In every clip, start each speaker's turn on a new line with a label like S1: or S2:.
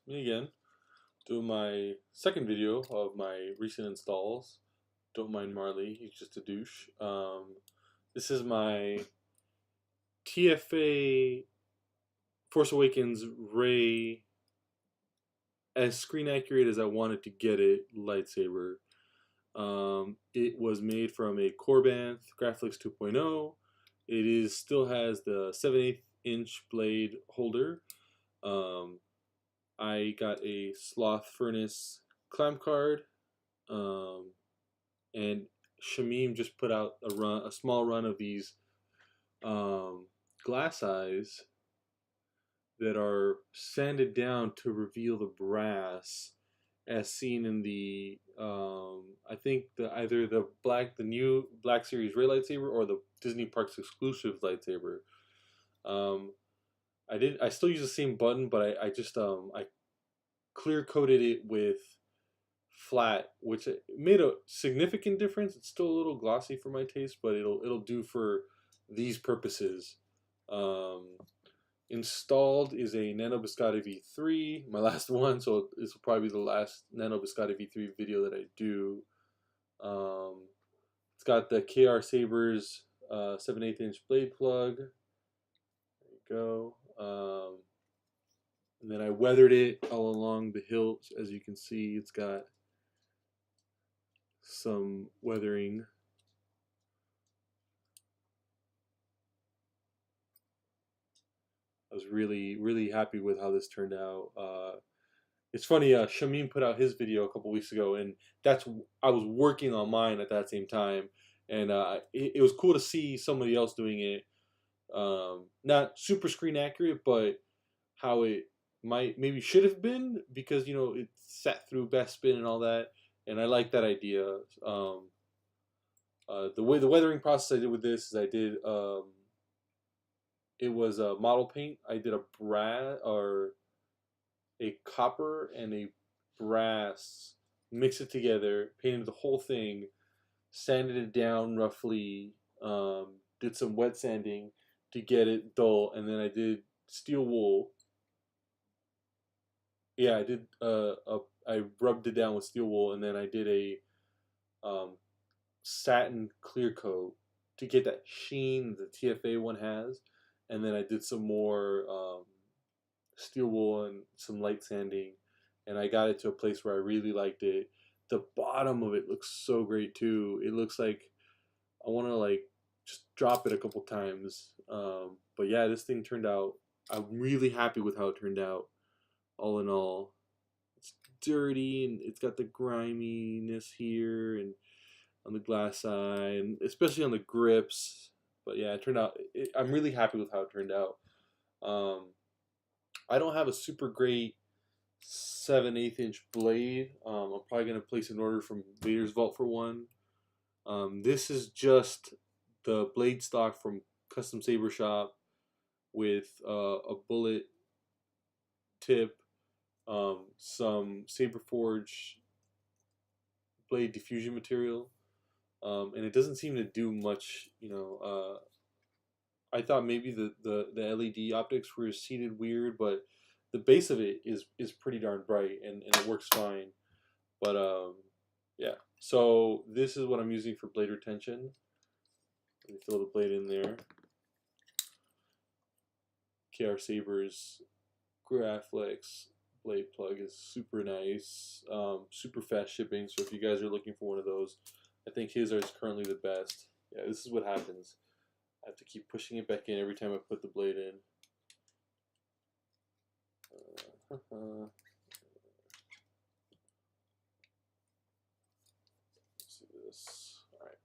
S1: Me again, doing my second video of my recent installs. Don't mind Marley, he's just a douche. This is my TFA Force Awakens Rey, as screen accurate as I wanted to get it, lightsaber. It was made from a Corbanth Graflex 2.0. It is still has the 7/8 inch blade holder. Um, I got a Sloth Furnace clamp card, um, and Shamim just put out a small run of these um, glass eyes that are sanded down to reveal the brass, as seen in the I think either the new Black Series Ray lightsaber or the Disney Parks exclusive lightsaber. Um, I still use the same button, but I just I clear coated it with flat, which made a significant difference. It's still a little glossy for my taste, but it'll do for these purposes. Um, Installed is a Nano Biscotti V3, my last one, so this will probably be the last Nano Biscotti V3 video that I do. It's got the KR Sabers 7/8 inch blade plug. There you go. And then I weathered it all along the hilt. As you can see, it's got some weathering. I was really happy with how this turned out. It's funny, Shamim put out his video a couple weeks ago, and I was working on mine at that same time, and it was cool to see somebody else doing it. Not super screen accurate, but how it maybe should have been, because it sat through best spin and all that, and I like that idea. The weathering process I did with this is I did it was a model paint. I did a brass or a copper and a brass, mixed it together, painted the whole thing, sanded it down roughly, did some wet sanding to get it dull, and then I did steel wool. Yeah, I did. I rubbed it down with steel wool, and then I did a satin clear coat to get that sheen the TFA one has, and then I did some more steel wool and some light sanding, and I got it to a place where I really liked it. The bottom of it looks so great too. It looks like I want to like just drop it a couple times. But yeah, this thing turned out. I'm really happy with how it turned out. All in all, it's dirty and it's got the griminess here and on the glass eye, and especially on the grips. But yeah, it turned out. I'm really happy with how it turned out. Um, I don't have a super great 7/8 inch blade. I'm probably gonna place an order from Vader's Vault for one. This is just the blade stock from Custom Saber Shop with a bullet tip, some Saber Forge blade diffusion material, and it doesn't seem to do much. I thought maybe the LED optics were seated weird, but the base of it is pretty darn bright, and it works fine. But yeah. So this is what I'm using for blade retention. Let me throw the blade in there. KR Saber's Graflex blade plug is super nice, super fast shipping. So if you guys are looking for one of those, I think his is currently the best. Yeah, this is what happens. I have to keep pushing it back in every time I put the blade in. Let's see this. All right,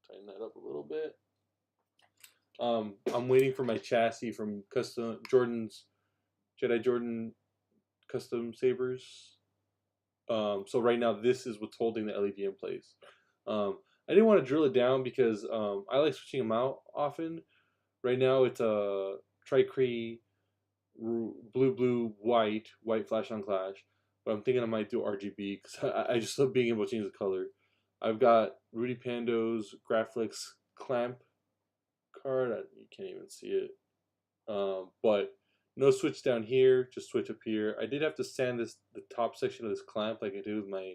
S1: tighten that up a little bit. I'm waiting for my chassis from Jedi Jordan custom sabers. So right now this is what's holding the LED in place. I didn't want to drill it down because I like switching them out often. Right now it's a Tricree blue white flash on clash, but I'm thinking I might do RGB because I just love being able to change the color. I've got Rudy Pando's Graflex clamp card. You can't even see it, but No switch down here, just switch up here. I did have to sand the top section of this clamp like I did with my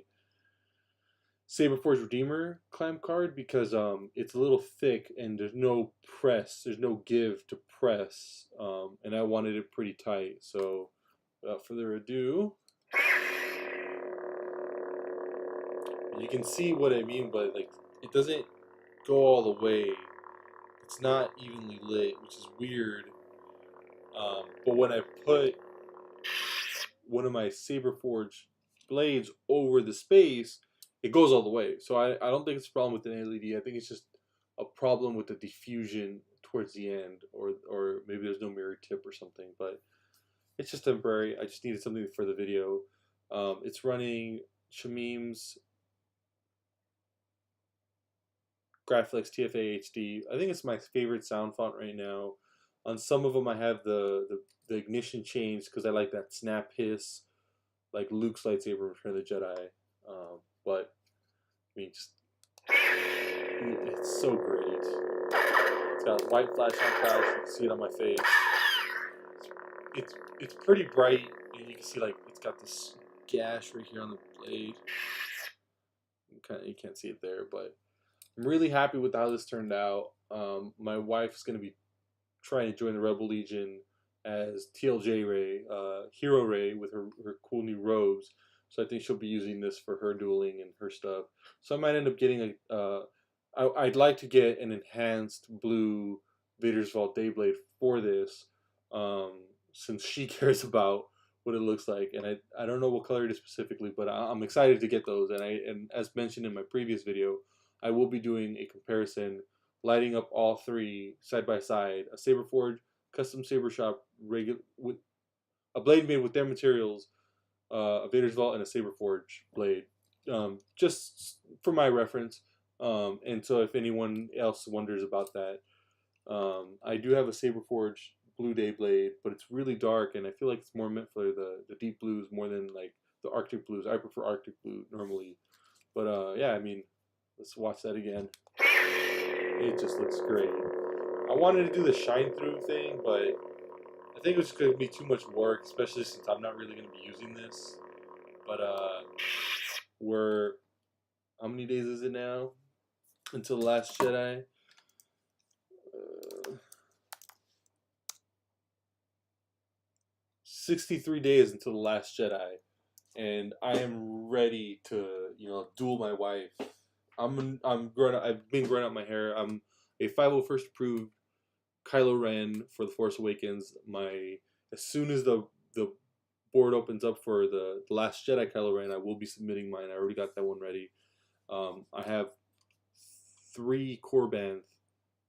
S1: Saberforge Redeemer clamp card because it's a little thick and there's no press, there's no give to press, and I wanted it pretty tight. So without further ado, you can see what I mean, but like it doesn't go all the way. It's not evenly lit, which is weird. But when I put one of my Saberforge blades over the space, it goes all the way. So I don't think it's a problem with an LED. I think it's just a problem with the diffusion towards the end, or maybe there's no mirror tip or something. But it's just temporary. I just needed something for the video. It's running Shamim's Graflex TFA HD. I think it's my favorite sound font right now. On some of them, I have the ignition changed because I like that snap hiss, like Luke's lightsaber in Return of the Jedi. But I mean, just it's so great. It's got white flash on flash. You can see it on my face. It's pretty bright, and you can see like it's got this gash right here on the blade. You can't see it there, but I'm really happy with how this turned out. My wife's gonna be trying to join the Rebel Legion as TLJ Ray, Hero Ray, with her cool new robes. So I think she'll be using this for her dueling and her stuff. So I might end up getting I'd like to get an enhanced blue Vader's Vault Dayblade for this, since she cares about what it looks like, and I don't know what color it is specifically, but I'm excited to get those. And as mentioned in my previous video, I will be doing a comparison, lighting up all three side by side: a Saberforge custom saber shop with a blade made with their materials, a Vader's Vault, and a Saberforge blade, just for my reference. And so if anyone else wonders about that, I do have a Saberforge Blue Day blade, but it's really dark, and I feel like it's more meant for the deep blues more than like the Arctic blues. I prefer Arctic blue normally, but yeah, I mean, let's watch that again. It just looks great. I wanted to do the shine through thing, but I think it was going to be too much work, especially since I'm not really going to be using this. But we're how many days is it now until the Last Jedi? 63 days until the Last Jedi, and I am ready to duel my wife. I'm growing up. I've been growing out my hair. I'm a 501st approved Kylo Ren for the Force Awakens. As soon as the board opens up for the Last Jedi Kylo Ren, I will be submitting mine. I already got that one ready. I have 3 Korban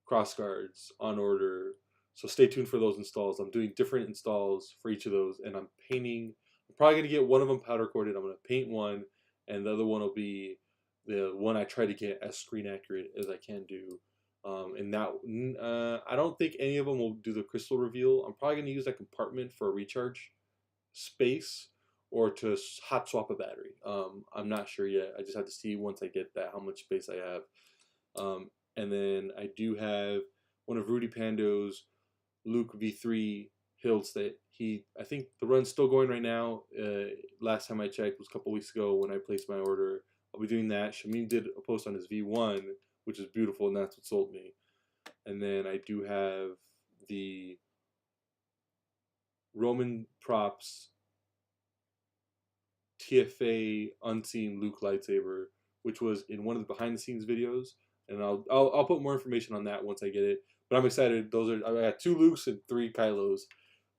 S1: cross guards on order, so stay tuned for those installs. I'm doing different installs for each of those, and I'm painting. I'm probably gonna get one of them powder coated. I'm gonna paint one, and the other one will be the one I try to get as screen accurate as I can do. And that I don't think any of them will do the crystal reveal. I'm probably gonna use that compartment for a recharge space or to hot swap a battery. I'm not sure yet. I just have to see once I get that how much space I have. And then I do have one of Rudy Pando's Luke V3 hilts that I think the run's still going right now. Last time I checked was a couple weeks ago when I placed my order. I'll be doing that. Shamim did a post on his V1, which is beautiful, and that's what sold me. And then I do have the Roman Props TFA Unseen Luke lightsaber, which was in one of the behind the scenes videos, and I'll put more information on that once I get it. But I'm excited. I got 2 Lukes and 3 Kylos,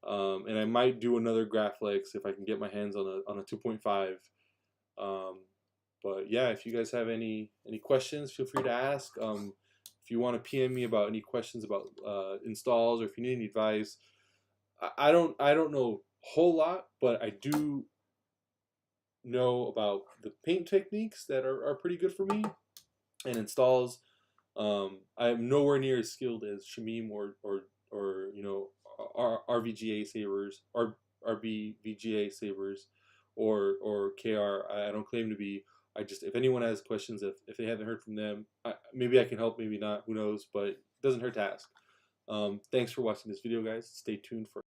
S1: and I might do another Graflex if I can get my hands on a 2.5. But yeah, if you guys have any questions, feel free to ask. If you want to PM me about any questions about installs, or if you need any advice, I don't know a whole lot, but I do know about the paint techniques that are pretty good for me, and installs. I'm nowhere near as skilled as Shamim or RVGA Sabers, or RBVGA Sabers, or KR. I don't claim to be. If anyone has questions, if they haven't heard from them, maybe I can help, maybe not, who knows, but it doesn't hurt to ask. Thanks for watching this video, guys. Stay tuned for